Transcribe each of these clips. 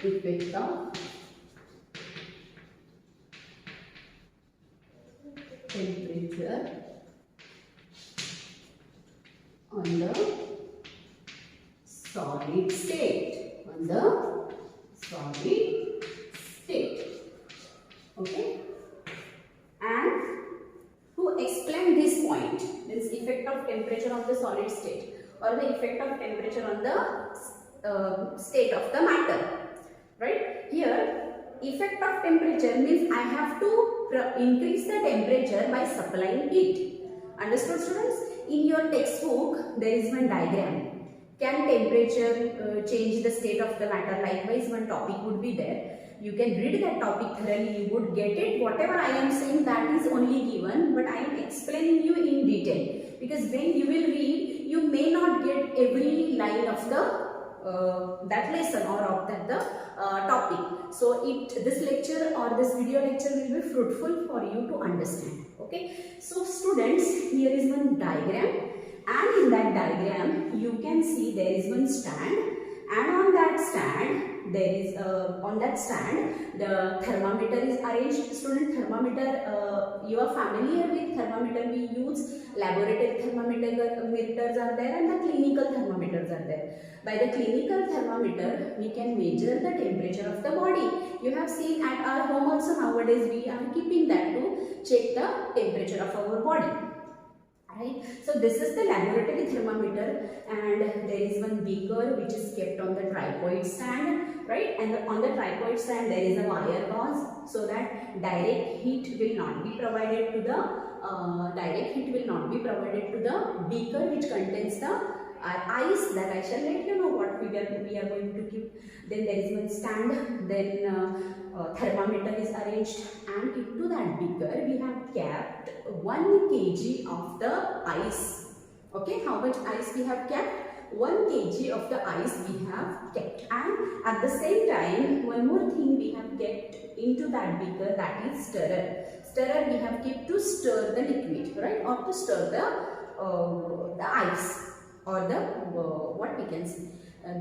effect of temperature on the solid state. On the solid state. Okay. And to explain this point, means effect of temperature on the solid state or the effect of temperature on the state of the matter. Right? Here, effect of temperature means I have to increase the temperature by supplying heat. Understood, students? In your textbook, there is one diagram. Can temperature change the state of the matter? Likewise, one topic would be there. You can read that topic thoroughly, you would get it. Whatever I am saying, that is only given, but I am explaining you in detail. Because when you will read, you may not get every line of the that lesson or of that the topic. So this lecture or this video lecture will be fruitful for you to understand. Okay. So students, here is one diagram, and in that diagram you can see there is one stand, and on that stand there is the thermometer is arranged. Student, thermometer, you are familiar with thermometer. We use laboratory thermometers are there and the clinical thermometers are there. By the clinical thermometer, we can measure the temperature of the body. You have seen at our home also nowadays we are keeping that to check the temperature of our body. Right. So this is the laboratory thermometer, and there is one beaker which is kept on the tripod stand, right? And on the tripod stand there is a wire gauze, so that direct heat will not be provided to the beaker which contains the ice, that I shall let you know what we are going to keep. Then there is one stand, then thermometer is arranged, and into that beaker we have kept 1 kg of the ice. Okay, how much ice we have kept? 1 kg of the ice we have kept. And at the same time, one more thing we have kept into that beaker, that is stirrer. Stirrer we have kept to stir the liquid, right, or to stir the ice, or the what we can see,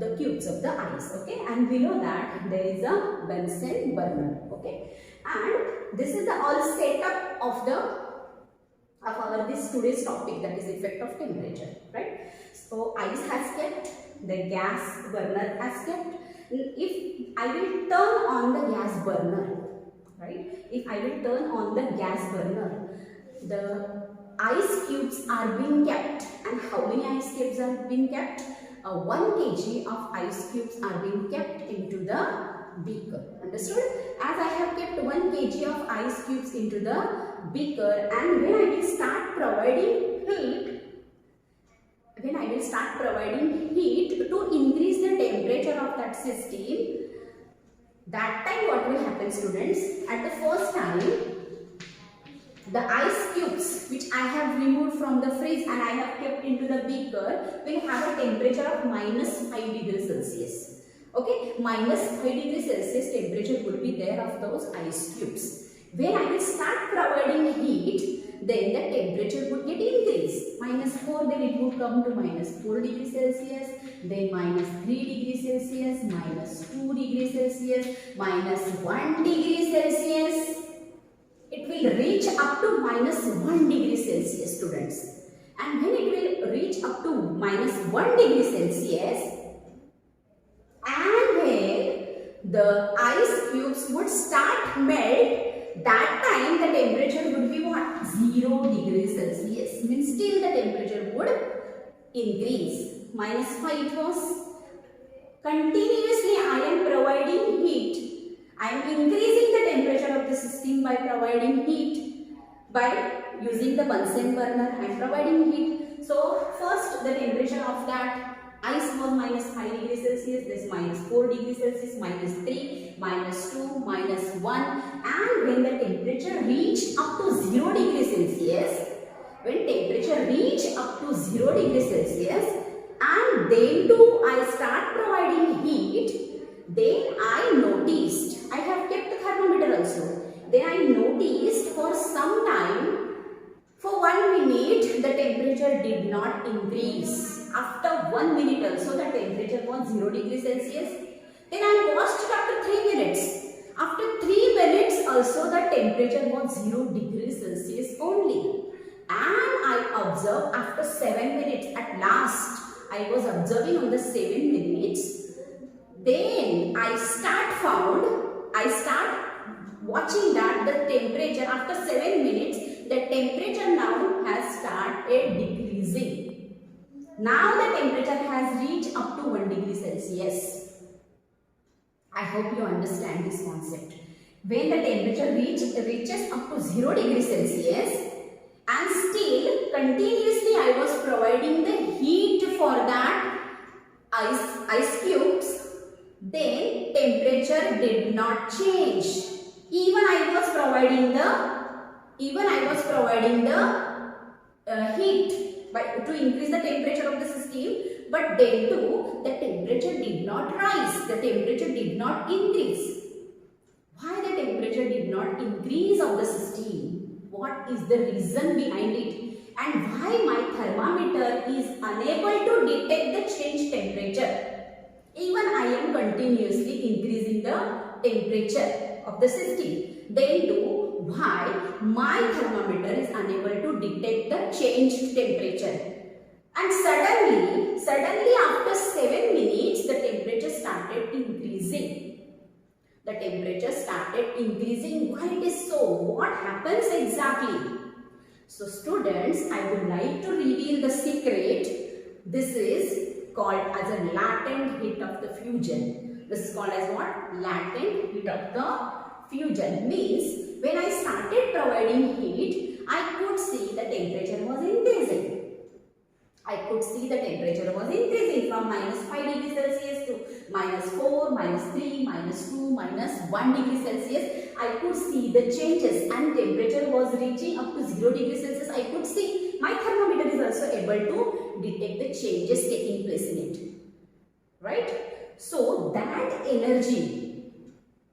the cubes of the ice. Okay, and below that there is a Bunsen burner. Okay, and this is the all setup of our this today's topic, that is effect of temperature, right? So ice has kept, the gas burner has kept. If I will turn on the gas burner, right? If I will turn on the gas burner, the ice cubes are being kept. And how many ice cubes are being kept? 1 kg of ice cubes are being kept into the beaker. Understood? As I have kept 1 kg of ice cubes into the beaker, and when I will start providing heat, to increase the temperature of that system, that time what will happen, students? At the first time, the ice cubes which I have removed from the fridge and I have kept into the beaker will have a temperature of -5 degrees Celsius. Okay, -5 degrees Celsius temperature would be there of those ice cubes. When I will start providing heat, then the temperature would get increased. -4, then it would come to -4 degrees Celsius, then -3 degrees Celsius, -2 degrees Celsius, -1 degree Celsius. It will reach up to -1 degree Celsius, students. And when it will reach up to -1 degree Celsius, and when the ice cubes would start melt, that time the temperature would be what? 0 degrees Celsius. Means still the temperature would increase. -5 it was. Continuously I am providing heat. I am increasing the temperature of the system by providing heat. By using the Bunsen burner, I am providing heat. So first the temperature of that ice was -5 degrees Celsius, this -4 degrees Celsius, -3, -2, -1, and when the temperature reached up to 0 degrees Celsius, and then too I start providing heat, then I noticed, I have kept the thermometer also, then I noticed for some time, for 1 minute, the temperature did not increase. After 1 minute also, the temperature was 0 degrees Celsius. Then I watched after also the temperature was 0 degrees Celsius only. And I observed after 7 minutes, at last I was observing on the 7 minutes. Then I start watching that the temperature after 7 minutes, the temperature now has started decreasing. Now the temperature has reached up to 1 degree Celsius. I hope you understand this concept. When the temperature reaches up to 0 degree Celsius and still continuously I was providing the heat for that ice cubes, then temperature did not change. Even I was providing the heat to increase the temperature of the system, but then too the temperature did not rise, the temperature did not increase. Why the temperature did not increase of the system? What is the reason behind it? And why my thermometer is unable to detect the change temperature? Even I am continuously increasing the temperature of the system. Then too, why my thermometer is unable to detect the changed temperature? And suddenly after 7 minutes, the temperature started increasing. The temperature started increasing. Why it is so? What happens exactly? So students, I would like to reveal the secret. This is called as a latent heat of the fusion. This is called as what? Latent heat of the fusion. Means when I started providing heat, I could see the temperature was increasing. I could see the temperature was increasing from -5 degrees Celsius to -4, -3, -2, -1 degree Celsius. I could see the changes and temperature was reaching up to 0 degrees Celsius. I could see my thermometer is also able to detect the changes taking place in it. Right? So that energy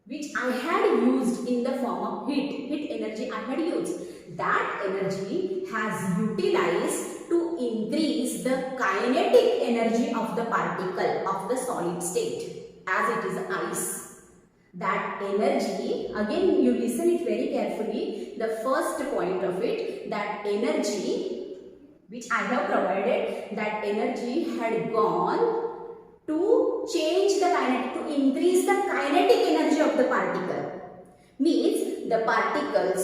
which I had used in the form of heat energy I had used, that energy has utilized to increase the kinetic energy of the particle of the solid state as it is ice. That energy, again you listen it very carefully, the first point of it, that energy which I have provided, that energy had gone to change the kinetic, to increase the kinetic energy of the particle. Means the particles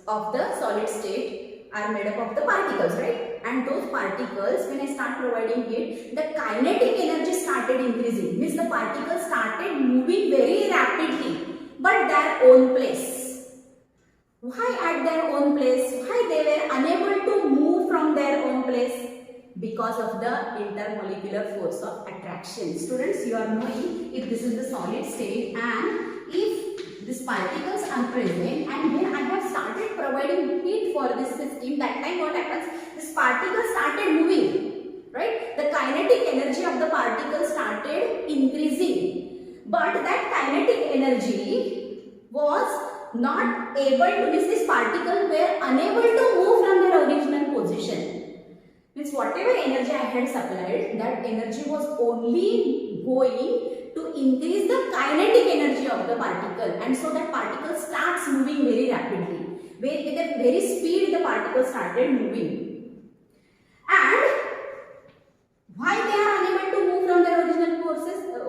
of the solid state are made up of the particles, right? And those particles, when I start providing heat, the kinetic energy started increasing. Means the particles started moving very rapidly, but their own place. Why at their own place? Why they were unable to move from their own place? Because of the intermolecular force of attraction. Students, you are knowing if this is the solid state and if these particles are present and when I have started providing heat for this system, that time what happens? This particle started moving, right? The kinetic energy of the particle started increasing. But that kinetic energy was not able to, means this particle were unable to move from their original position. Means whatever energy I had supplied, that energy was only going to increase the kinetic energy of the particle, and so that particle starts moving very rapidly. With a very speed the particle started moving. And why they are unable to move from their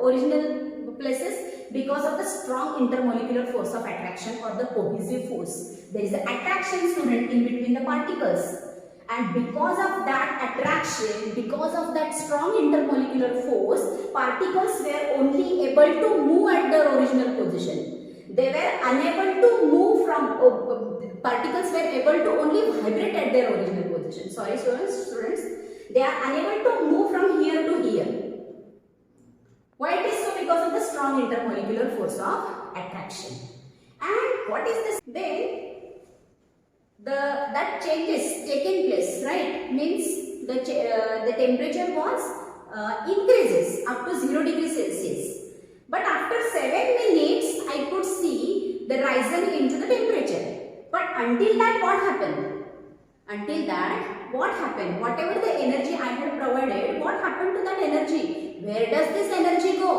original places? Because of the strong intermolecular force of attraction or the cohesive force. There is an attraction, student, in between the particles. And because of that attraction, because of that strong intermolecular force, particles were only able to move at their original position. They were unable to move from, particles were able to only vibrate at their original position. Sorry students, they are unable to move from here to here. Why it is so? Because of the strong intermolecular force of attraction. And what is this? Then that change is taking place, right? Means the temperature was increases up to 0 degrees Celsius. But after 7 minutes, I could see the rising into the temperature. But until that, what happened? Until that, what happened? Whatever the energy I had provided, what happened to that energy? Where does this energy go?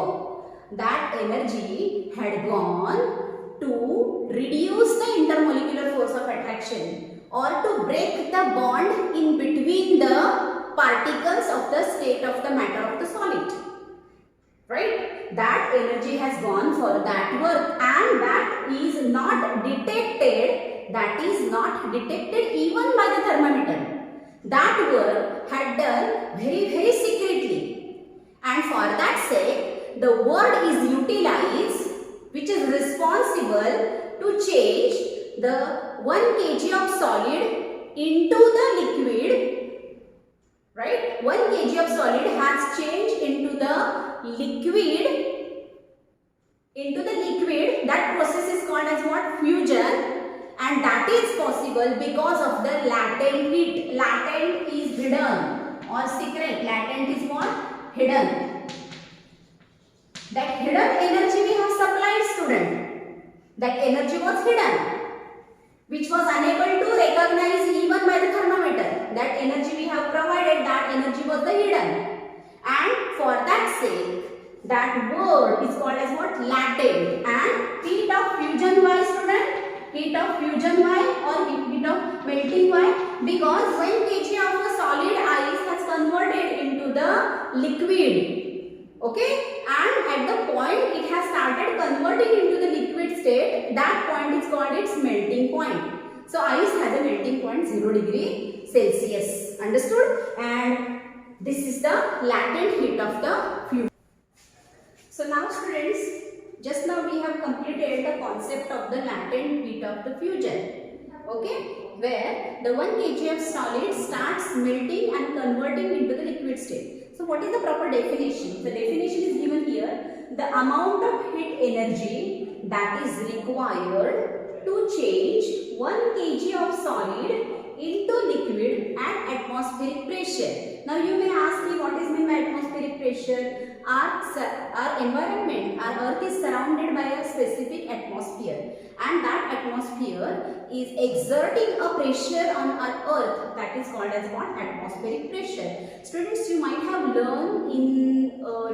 That energy had gone to reduce the intermolecular force of attraction or to break the bond in between the particles of the state of the matter of the solid. Right? That energy has gone for that work, and that is not detected. That is not detected even by the thermometer. That work had done very secretly, and for that sake the word is utilized which is responsible to change the 1 kg of solid into the liquid. Right? 1 kg of solid has changed into the liquid. That process is called as what? Fusion. And that is possible because of the latent heat. Latent is hidden or secret. Latent is what? Hidden. That hidden energy we have supplied, student. That energy was hidden, which was unable to recognize even by the thermometer. That energy we have provided, that energy was the hidden. And for that sake, that word is called as what? Latent. And heat of fusion, why, student? Heat of fusion, why? Or heat of melting, why? Because 1 kg of a solid ice has converted into the liquid. Okay? And at the point it has started converting into the liquid state, that point is called its melting point. So ice has a melting point 0 degree Celsius. Understood? And this is the latent heat of the fusion. So now, students, just now we have completed the concept of the latent heat of the fusion. Okay? Where the 1 kg of solid starts melting and converting into the liquid state. So what is the proper definition? The definition is given here. The amount of heat energy that is required to change 1 kg of solid into liquid at atmospheric pressure. Now you may ask me, what is meant by atmospheric pressure? Our environment, our earth is surrounded by a specific atmosphere, and that atmosphere is exerting a pressure on our earth, that is called as what? Atmospheric pressure. Students, you might have learned in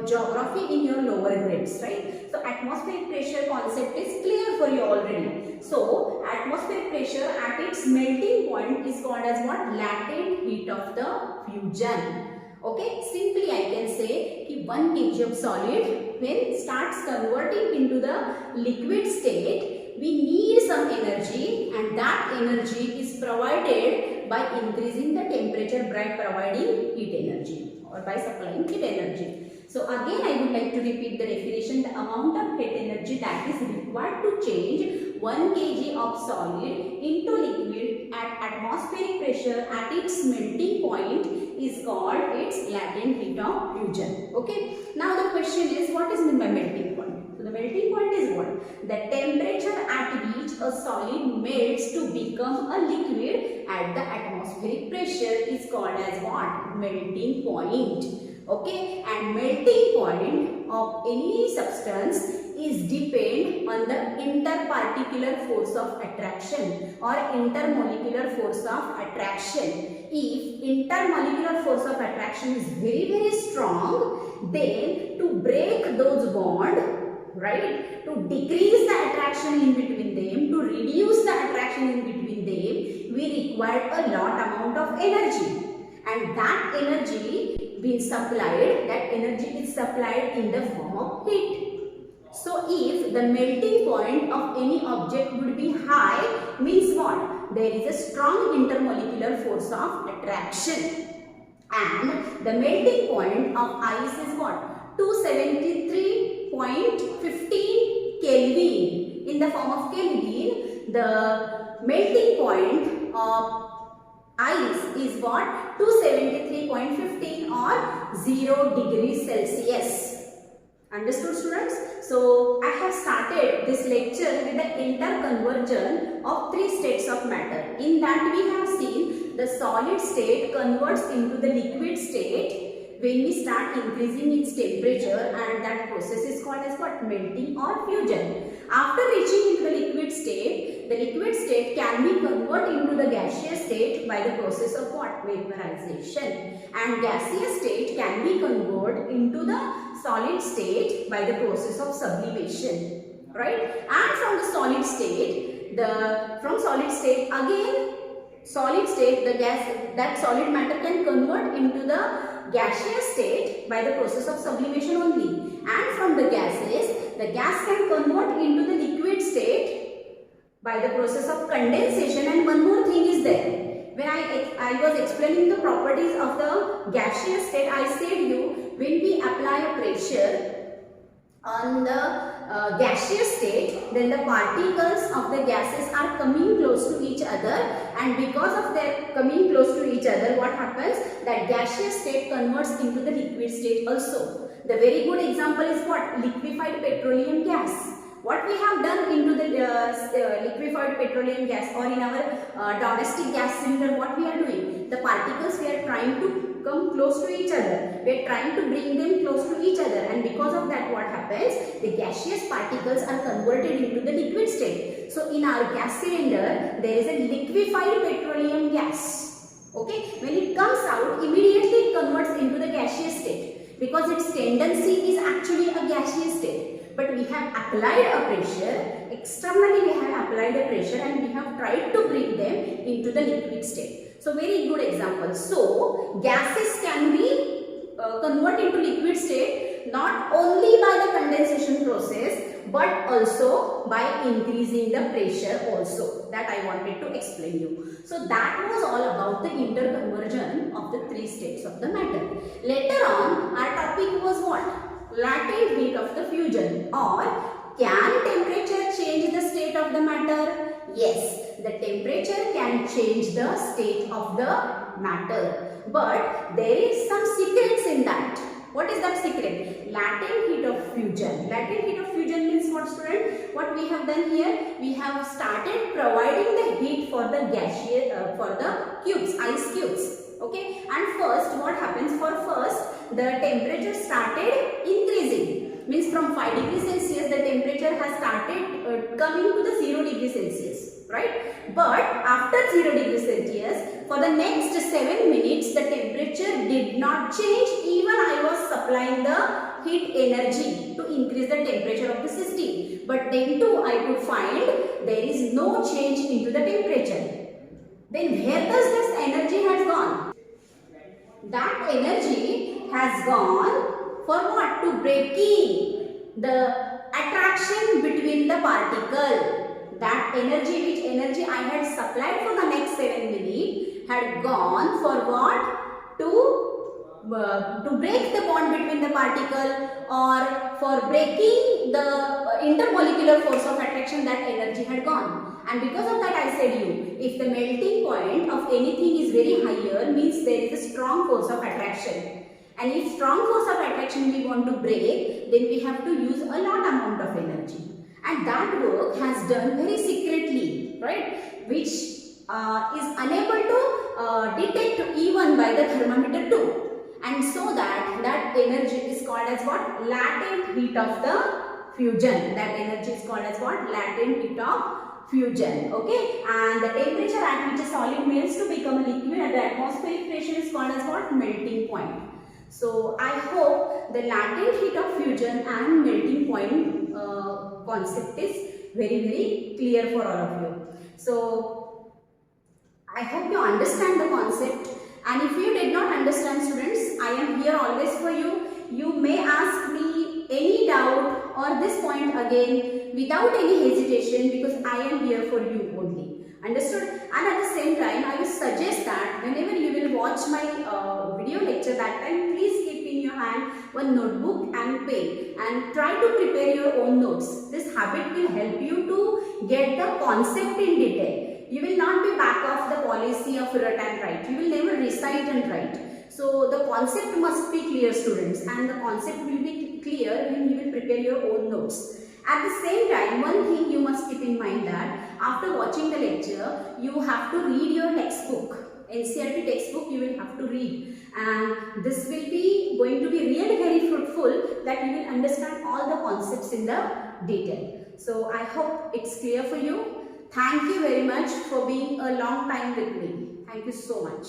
geography in your lower grades, right? So atmospheric pressure concept is clear for you already. So atmospheric pressure at its melting point is called as what? Latent heat of the fusion. Okay, simply I can say कि 1 kg of solid when starts converting into the liquid state, we need some energy, and that energy is provided by increasing the temperature by providing heat energy or by supplying heat energy. So again I would like to repeat the definition. The amount of heat energy that is required to change 1 kg of solid into liquid at atmospheric pressure at its melting point is called its latent heat of fusion. Okay. Now the question is, what is meant by melting point? So the melting point is what? The temperature at which a solid melts to become a liquid at the atmospheric pressure is called as what? Melting point. Okay, and melting point of any substance is depend on the interparticular force of attraction or intermolecular force of attraction. If intermolecular force of attraction is very strong, then to break those bonds, right, to decrease the attraction in between them, to reduce the attraction in between them, we require a lot amount of energy, and that energy being supplied, that energy is supplied in the form of heat. So if the melting point of any object would be high, means what? There is a strong intermolecular force of attraction, and the melting point of ice is what? 273.15 Kelvin. In the form of Kelvin, the melting point of ice is what? 273.15 or 0 degrees Celsius. Understood, students? So I have started this lecture with the interconversion of 3 states of matter. In that we have seen the solid state converts into the liquid state when we start increasing its temperature, and that process is called as what? Melting or fusion. After reaching into the liquid state can be converted into the gaseous state by the process of what? Vaporization. And gaseous state can be converted into the solid state by the process of sublimation. right? And from the solid state, from solid state again, solid state, the gas, that solid matter can convert into the gaseous state by the process of sublimation only, and from the gases, the gas can convert into the liquid state by the process of condensation. And one more thing is there. When I was explaining the properties of the gaseous state, I said you, when we apply a pressure on the gaseous state, then the particles of the gases are coming close to each other, and because of their coming close to each other, what happens? That gaseous state converts into the liquid state also. The very good example is what? Liquefied petroleum gas. What we have done into the liquefied petroleum gas, or in our domestic gas cylinder, what we are doing? The particles, we are trying to come close to each other. We are trying to bring them close to each other, and because of that, what happens? The gaseous particles are converted into the liquid state. So in our gas cylinder, there is a liquefied petroleum gas. Okay, when it comes out, immediately it converts into the gaseous state, because its tendency is actually a gaseous state. But we have applied a pressure, externally we have applied a pressure, and we have tried to bring them into the liquid state. So very good example. So gases can be converted into liquid state not only by the condensation process, but also by increasing the pressure also. That I wanted to explain you. So that was all about the interconversion of the three states of the matter. Later on, our topic was what? Latent heat of the fusion. Or can temperature change the state of the matter? Yes, the temperature can change the state of the matter, but there is some secrets in that. What is that secret? Latent heat of fusion. Latent heat of fusion means what, student? What we have done here? We have started providing the heat for the gaseous, for the cubes, ice cubes. Okay, and first what happens? For first, the temperature started increasing. Means from 5 degrees Celsius, the temperature has started coming to the 0 degrees Celsius, right? But after 0 degrees Celsius, for the next 7 minutes, the temperature did not change. Even I was supplying the heat energy to increase the temperature of the system. But then too, I could find there is no change into the temperature. Then where does this energy has gone? That energy has gone for what? To breaking the attraction between the particle. That energy, which energy I had supplied for the next 7 minutes, had gone for what? To break the bond between the particle, or for breaking the intermolecular force of attraction. That energy had gone. And because of that, I said you, if the melting point of anything is very higher, means there is a strong force of attraction. And if strong force of attraction we want to break, then we have to use a lot amount of energy. And that work has done very secretly, right? Which is unable to detect even by the thermometer too. And so that energy is called as what? Latent heat of the fusion. That energy is called as what? Latent heat of fusion. Okay, and the temperature at which a solid melts to become a liquid at the atmospheric pressure is called as what? Melting point. So I hope the latent heat of fusion and melting point concept is very clear for all of you. So I hope you understand the concept, and if you did not understand, students, I am here always for you. You may ask me any doubt or this point again without any hesitation, because I am here for you only. Understood? And at the same time, I will suggest that whenever you will watch my video lecture, that time please keep in your hand one notebook and pen and try to prepare your own notes. This habit will help you to get the concept in detail. You will not be back of the policy of write and write. You will never recite and write. So the concept must be clear, students, and the concept will be clear when you will prepare your own notes. At the same time, one thing you must keep in mind that after watching the lecture, you have to read your textbook. NCERT textbook you will have to read, and this will be going to be really very fruitful, that you will understand all the concepts in the detail. So I hope it's clear for you. Thank you very much for being a long time with me. Thank you so much.